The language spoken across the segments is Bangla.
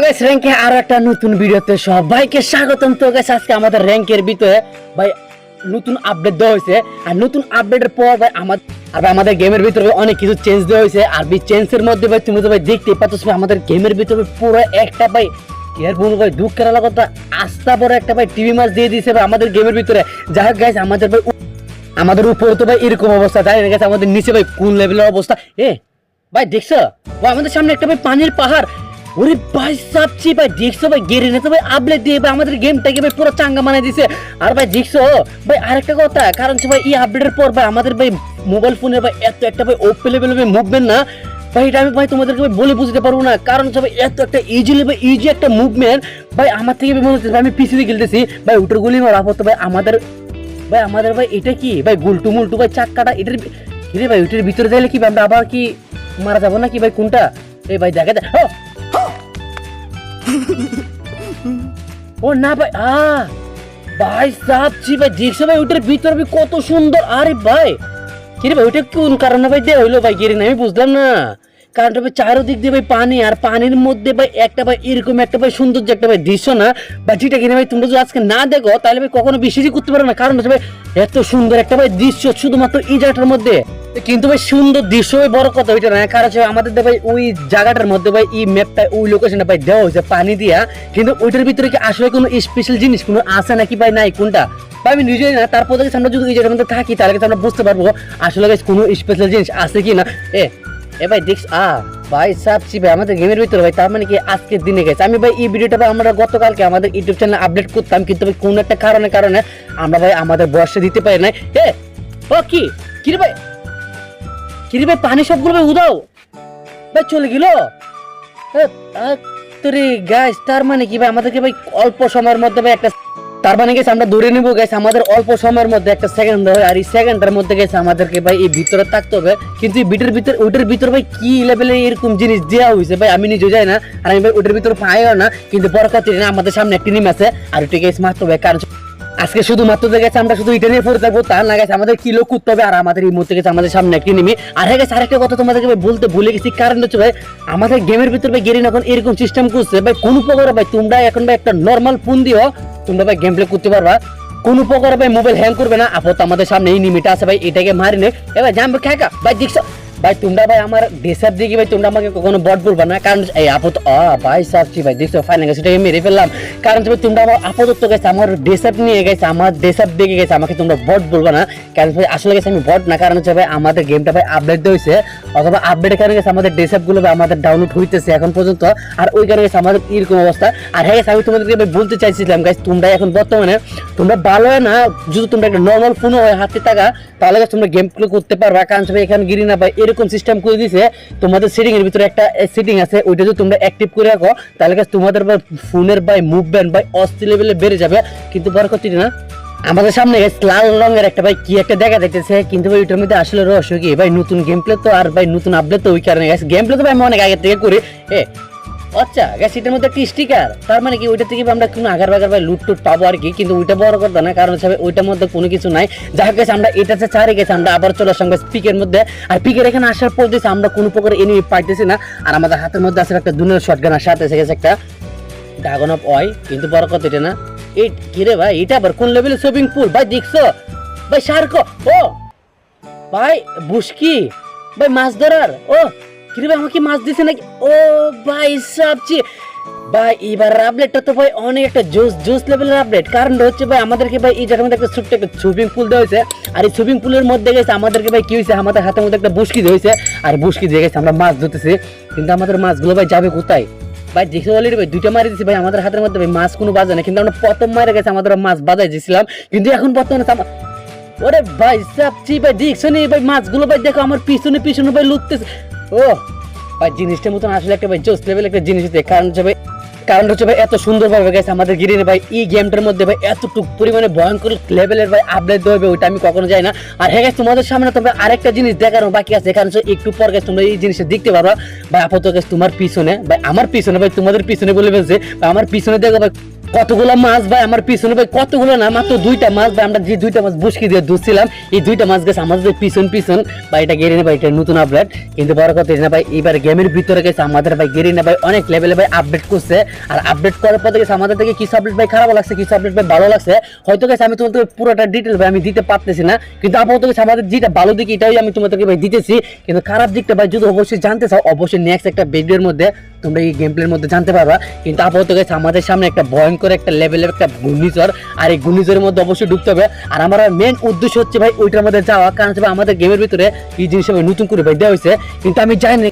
গাইস র‍্যাঙ্কে আরো একটা নতুন ভিডিওতে সবাইকে স্বাগতম। তো গাইস আজকে আমাদের র‍্যাঙ্কের ভিতরে ভাই নতুন আপডেট দেওয়া হয়েছে। আর নতুন আপডেটের পর ভাই আমাদের গেমের ভিতরে অনেক কিছু চেঞ্জ দেওয়া হয়েছে। আর এই চেঞ্জের মধ্যে ভাই তুমি তো ভাই দেখতেই পাচ্ছ আমাদের গেমের ভিতরে পুরো একটা ভাই এর বলবো ভাই দুঃখের কথা আস্থা বড় একটা ভাই টিভি ম্যাচ দিয়ে দিয়েছে ভাই আমাদের গেমের ভিতরে। যাই হোক গাইস আমাদের ভাই আমাদের উপরে তো ভাই এরকম অবস্থা, তাই না? গেছে আমাদের নিচে ভাই কোন লেভেলের অবস্থা। ভাই দেখছো ভাই আমাদের সামনে একটা ভাই পানির পাহাড়। ওরে ভাই সাপচি ভাই দেখছো ভাই গেরিনে তো ভাই আপডেট দিয়ে ভাই আমাদের গেমটাকে ভাই পুরো চাঙ্গা বানিয়ে দিছে। আর ভাই দেখছো ভাই আরেকটা কথা, কারণ ভাই এই আপডেটের পর ভাই আমাদের ভাই মোবাইল ফোনের ভাই এত একটা ভাই ওপেন লেভেল ভাই মুভমেন্ট না ভাই, এটা আমি ভাই তোমাদেরকে ভাই বলে বুঝতে পারবো না। কারণ ভাই এত একটা ইজি একটা মুভমেন্ট ভাই আমার থেকে মনে হচ্ছে ভাই আমি পিছিয়ে খেলতেছি ভাই উটার গুলি মারা পড়তো ভাই আমাদের ভাই এটা কি ভাই গুলটু মুলটু ভাই চাক্কাটা এটার কি রে ভাই ওইটার ভিতরে যাইলে কি আমরা আবার কি মারা যাবো নাকি ভাই? কোনটা এই ভাই দেখা যায় ও না ভাই ভাই সাপচি ভাই দেখছো ভাই ওইটার ভিতরে কত সুন্দর। আরে ভাই কি রে ভাই ওইটা কোন কারণে ভাই দেয়া হইলো ভাই গেরিন আমি বুঝলাম না। কারণটা ভাই চারোদিক দিয়ে ভাই পানি, আর পানির মধ্যে ভাই একটা ভাই এরকম একটা ভাই সৌন্দর্য একটা ভাই দৃশ্য না বা যেটা কিনে ভাই তোমরা যদি আজকে না দেখো তাহলে ভাই কখনো বিশ্বাসই করতে পারো না। কারণ হচ্ছে ভাই এত সুন্দর একটা ভাই দৃশ্য শুধুমাত্র এই জায়গাটার মধ্যে। কিন্তু ভাই সুন্দর দৃশ্য ভাই বড় কথা ওইটা না, কারণ আমাদের ভাই ওই জায়গাটার মধ্যে ভাই এই ম্যাপটা ওই লোকেশনটা ভাই দেওয়া হয়েছে পানি দিয়া, কিন্তু ওইটার ভিতরে কি আসলে কোনো স্পেশাল জিনিস কোনো আছে নাকি ভাই নাই কোনটা ভাই আমি নিজেই না। তারপর আমরা যদি এই জায়গার মধ্যে থাকি তাহলে আমরা বুঝতে পারবো আসলে কোনো স্পেশাল জিনিস আছে কি না। ভাই দেখছ ভাই সাপচি ভাই আমাদের গেমের ভিতরে ভাই তার মানে কি আজকের দিনে গেছে। আমি ভাই এই ভিডিওটা ভাই আমরা গতকালকে আমাদের ইউটিউব চ্যানেলে আপডেট করতাম, কিন্তু ভাই কোন একটা কারণে আমরা ভাই আমাদের বয়সে দিতে পারি নাই। কি রে ভাই পানি সবগুলো ভাই উদাও ভাই চলে গেল। গাইস তার মানে কি ভাই আমাদেরকে ভাই অল্প সময়ের মধ্যে ভাই একটা তার মানে গেছে আমরা ধরে নিবো গেছে আমাদের অল্প সময়ের মধ্যে একটা সেকেন্ড হয়, আর এই সেকেন্ডের মধ্যে গেছে আমাদেরকে ভাই এই ভিতরে থাকতে হবে। কিন্তু এই ওইটার ভিতরে ভাই কি লেভেলে এরকম জিনিস দেওয়া হয়েছে ভাই আমি নিজে যাই না, আর আমি ভাই ওইটার ভিতরে পাইও না। কিন্তু বড় কথা না আমাদের সামনে একটা টিম আছে আর ওইটা গেছে মাত্র ভাই, কারণ আজকে শুধুমাত্র গেছে আমরা শুধু এটা নিয়ে পড়ে থাকবো তা না গেছে আমাদের কিলো করতে হবে। আর আমাদের এই মুহূর্তে গেছে আমাদের সামনে একটি নিমি। আর গেছে আরেকটা কথা তোমাদেরকে ভাই বলতে ভুলে গেছি, কারণ হচ্ছে ভাই আমাদের গেমের ভিতরে ভাই গেরিন এখন এরকম সিস্টেম করছে ভাই কোন প্রকারে ভাই তোমরা এখন ভাই একটা নর্মাল ফোন দিও তোমরা ভাই গেম প্লে করতে পারবা, কোন প্রকারে ভাই মোবাইল হ্যাং করবে না। আপাতত আমাদের সামনে এই নিমিটা আছে ভাই এটাকে মারি নে এবার জানবো খেকা ভাই দেখছো ভাই তোমরা ভাই আমার ডেসাপ দেখি ভাই তোমরা আমাকে কখনো বট বলবা না। কারণ এই আপাতত ভাই সাপচি ভাই দেখছো ফাইনাল গেছে এটাকে মেরে ফেললাম। কারণ তোমরা আমার আপাতত গেছে আমার ডেসাপ নিয়ে গেছে আমার ডেসাপ দেখে গেছে আমাকে তোমরা বট বলবা না। কারণ ভাই আসলে গেছে আমি বট না, কারণ হচ্ছে ভাই আমাদের গেমটা ভাই আপডেট হয়েছে অথবা আপডেটের কারণে গেছে আমাদের ডেসাপ গুলো ভাই আমাদের ডাউনলোড হইতেছে এখন পর্যন্ত, আর ওই কারণে গেছে আমাদের এরকম অবস্থা। আর হ্যাঁ আমি তোমাদেরকে ভাই বলতে চাইছিলাম গাইস তোমরা এখন বর্তমানে তোমরা ভালো না যদি তোমরা একটা নর্মাল ফোন হয় হাতে টাকা তাহলে তোমরা গেম প্লে করতে পারবা। কারণ ভাই এখানে গিরি না ভাই এরকম সিস্টেম করে দিয়েছে তোমাদের সেটিং এর ভিতরে একটা সেটিং আছে ওইটা যদি তোমরা অ্যাক্টিভ করে রাখো তাহলে তোমাদের ভাই ফোনের ভাই মুভমেন্ট ভাই অস্থির লেভেলে বেড়ে যাবে। কিন্তু বড় কথা না আমাদের সামনে লাল রঙের একটা ভাই কি একটা দেখা যাইতেছে, কিন্তু ভাই ওইটার মধ্যে আসলে রহস্য কি ভাই নতুন গেম প্লে তো আর ভাই নতুন আপডেট তো ওই কারণে গেম প্লে তো ভাই আমি অনেক আগে থেকে করি। আচ্ছা গ্যাস এটার মধ্যে একটা স্টিকার, তার মানে কি ওইটা থেকে আমরা কোনো আগার বাগার ভাই লুট টুট পাবো আর কি, কিন্তু ওইটা বড় কথা না। কারণ হচ্ছে ওইটার মধ্যে কোনো কিছু নাই। যাই হোক আমরা এটাতে চারে গেছে আমরা আবার চলে আসলাম পিকের মধ্যে। আর পিকের এখানে আসার পর দিয়েছে আমরা কোনো প্রকার এনিমি পাইতেছি না। আর আমাদের হাতের মধ্যে আছে একটা দুনের শটগান আর সাথে এসে গেছে একটা ড্রাগন অফ ওয়াই। কিন্তু বড় কথা এটা না এই কি রে ভাই এটা আবার কোন লেভেলের সুইমিং পুল ভাই দেখছো ভাই শার্ক ভাই বুসকি ভাই মাছ ধরার কিরে ভাই আমাকে মাছ দিছে নাকি ভাই সাপচি ভাই এবার আপডেটটা তো ভাই অনেক একটা জোস লেভেলের আপডেট। কারণ হচ্ছে ভাই আমাদেরকে ভাই এই জায়গার মধ্যে একটা ছোট্ট একটা সুইমিং পুল দেওয়া হয়েছে। আর এই সুইমিং পুলের মধ্যে গেছে আমাদেরকে ভাই কি হয়েছে আমাদের হাতের মধ্যে একটা বুসকি দিয়েছে আর বুসকি দিয়ে গেছে আমরা মাছ ধরতেছি। কিন্তু আমাদের মাছগুলো ভাই যাবে কোথায় ভাই দেখে অলরেডি ভাই দুইটা মারি দিচ্ছি ভাই আমাদের হাতের মধ্যে ভাই মাছ কোনো বাজে না। কিন্তু আমরা প্রথম মারে গেছে আমাদের মাছ বাজাই দিয়েছিলাম, কিন্তু এখন বর্তমানে ওরে ভাই সাপচি ভাই দেখছো নি ভাই মাছগুলো ভাই দেখো আমার পিছনে ভাই লুটতেছে। ভাই জিনিসটার মতন আসলে একটা ভাই জোস লেভেল একটা জিনিস হচ্ছে। কারণ হচ্ছে ভাই এত সুন্দর ভাবে গেছে আমাদের গিরিনে ভাই এই গেমটার মধ্যে ভাই এতটুকু পরিমাণে ভয়ঙ্কর লেভেলের ভাই আপডেট দেবে ওইটা আমি কখনো যাই না। আর হ্যাঁ তোমাদের সামনে তোমরা আরেকটা জিনিস দেখানো বাকি আছে, কারণ একটু পর গেছে তোমরা এই জিনিসটা দেখতে পারো ভাই আপাতত গেছে তোমার পিছনে ভাই আমার পিছনে ভাই তোমাদের পিছনে বলে ফেলছে ভাই আমার পিছনে দেখো ভাই কতগুলো মাছ ভাই আমার পিছনে ভাই, কতগুলো না মাত্র 2টা মাছ ভাই, আমরা যে 2টা মাছ বুসকি দিয়ে ধরছিলাম এই 2টা মাছ গেছে আমাদের পিছন ভাই। এটা গেরিনা ভাই, এটা নতুন আপডেট। কিন্তু বড় কথা না ভাই, এবার গেমের ভিতরে গেছে আমাদের ভাই গেরিনা ভাই অনেক লেভেলে ভাই আপডেট করছে। আর আপডেট করার পর গেছে আমাদের থেকে কিছু আপডেট ভাই খারাপ লাগছে, কিছু আপডেট ভাই ভালো লাগছে। হয়তো গেছে আমি তোমাদের পুরোটা ডিটেল ভাই আমি দিতে পারতেছি না, কিন্তু আপাতত গেছে আমাদের যেটা ভালো দিক এটাই আমি তোমাদেরকে ভাই দিতেছি। কিন্তু খারাপ দিকটা ভাই যদি অবশ্যই জানতে চাও, অবশ্যই নেক্সট একটা ভিডিওর মধ্যে তোমরা এই গেম প্লের মধ্যে জানতে পারবা। কিন্তু আপাতত গেছে আমাদের সামনে একটা ভয়ঙ্কর একটা লেভেলের একটা ঘূর্ণিঝড়, আর এই ঘূর্ণিঝড়ের মধ্যে অবশ্যই ঢুকতে হবে। আর আমার মেন উদ্দেশ্য হচ্ছে ভাই ওইটার মধ্যে যাওয়া, কারণ হচ্ছে আমাদের গেমের ভিতরে এই জিনিস নতুন করে ভাই দেওয়া হয়েছে, কিন্তু আমি জানি না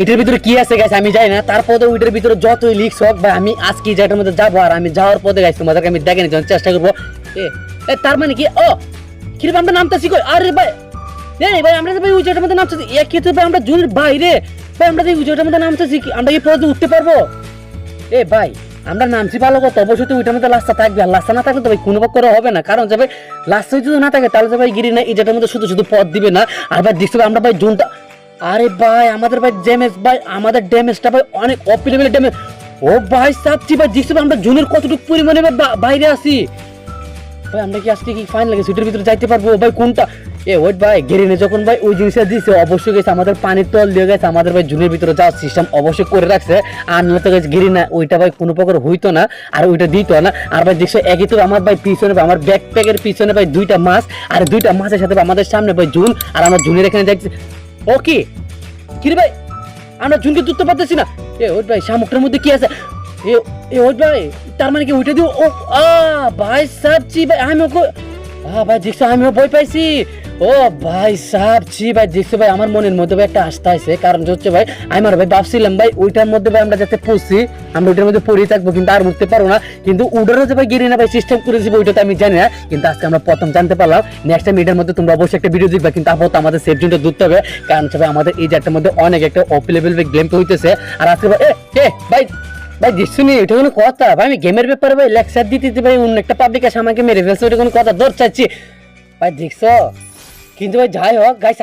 এটার ভিতরে কি আছে গাইস, আমি জানি না। তারপরে ওইটার ভিতরে যতই লিক্স হোক ভাই, আমি আজকে যেটার মধ্যে যাবো, আর আমি যাওয়ার পথে গাইস তোমাদেরকে আমি দেখে নিতে চেষ্টা করবো। তার মানে কি ও কি রে আমরা নামতেছি কই? আরে ভাই ভাই আমরা ভাই ওই জায়গাটার মধ্যে নামতেছি, এক ক্ষেত্রে ভাই আমরা জুনের বাইরে ভাই, আমরা ওই জায়গাটার মধ্যে নামতেছি, আমরা কি পথে উঠতে পারবো? ভাই আমরা নামছি ভালো কথা, অবশ্যই তো ওইটার মধ্যে রাস্তা থাকবে, আর রাস্তা না থাকলে তো ভাই কোনো করা হবে না। কারণ যে ভাই রাস্তা যদি না থাকে তাহলে তো ভাই গিরি না এই জায়গাটার মধ্যে শুধু শুধু পথ দিবে না। আর ভাই দেখতে আমরা ভাই জুনটা, আরে ভাই আমাদের ভাই ড্যামেজ ভাই, আমাদের ড্যামেজটা ভাই অনেক অফ লেভেলের ড্যামেজ। ও ভাই সাচ্ছি ভাই দেখতে আমরা জুনের কতটুকু পরিমাণে বাইরে আছি ভাই। আমরা কি আজকে কি ফাইন লাগে সিটির ভিতরে যাইতে পারবো ভাই? কোনটা ওয়েট ভাই গেরিনে যখন ভাই ওই জিনিসটা দিচ্ছে অবশ্যই গেছে আমাদের পানির তল দিয়ে গেছে, আমাদের ভাই জুনের ভিতরে যাওয়ার সিস্টেম অবশ্যই করে রাখছে। আর না তো গেছে গেরিনা ওইটা ভাই কোনো প্রকার হইতো না, আর ওইটা দিত না। আর ভাই দেখছো একই তো আমার ভাই পিছনে আমার ব্যাকপ্যাকের পিছনে ভাই 2টা মাছ, আর 2টা মাছের সাথে আমাদের সামনে ভাই জুন, আর আমরা জুনের এখানে দেখছি। ওকে কি রে ভাই আমরা জুনকে তুলতে পারতেছি না। ওই ভাই শামুকটার মধ্যে কি আছে? ওই ভাই তার মানে কি ওইটা দিও? ও ভাই সাবছি ভাই আমি ভাই দেখছো আমিও ভয় পাইছি। ও ভাই সাবছি ভাই দেখছো ভাই আমার মনের মধ্যে ভাই একটা আস্থা আছে, কারণ হচ্ছে ভাই আমি আর ভাই ভাবছিলাম ভাই ওইটার মধ্যে ভাই আমরা যাতে পড়ছি, আমরা ওইটার মধ্যে পড়ে থাকবো কিন্তু আর উঠতে পারবো না। কিন্তু উডারও যে ভাই গিরি না ভাই সিস্টেম করেছি ওইটা তো আমি জানি না, কিন্তু আজকে আমরা প্রথম জানতে পারলাম। নেক্সট টাইম এটার মধ্যে তোমরা অবশ্যই একটা ভিডিও দেখবে, কিন্তু আপাতত আমাদের সেফ জোনটা ধরতে হবে, কারণ ভাই আমাদের এই জায়গাটার মধ্যে অনেক একটা অফ লেভেল গেম হইতেছে। আর আজকে ভাই ভাই ভাই দেখছো নি ওইটা কোনো কথা ভাই? আমি গেমের ব্যাপারে ভাই লেকচার দিতে ভাই অন্য একটা পাবলিক আসে আমাকে মেরে ফেলছে, ওইটা কোনো কথা দর চাচ্ছি ভাই দেখছো। কিন্তু ভাই যাই হোক গাইস।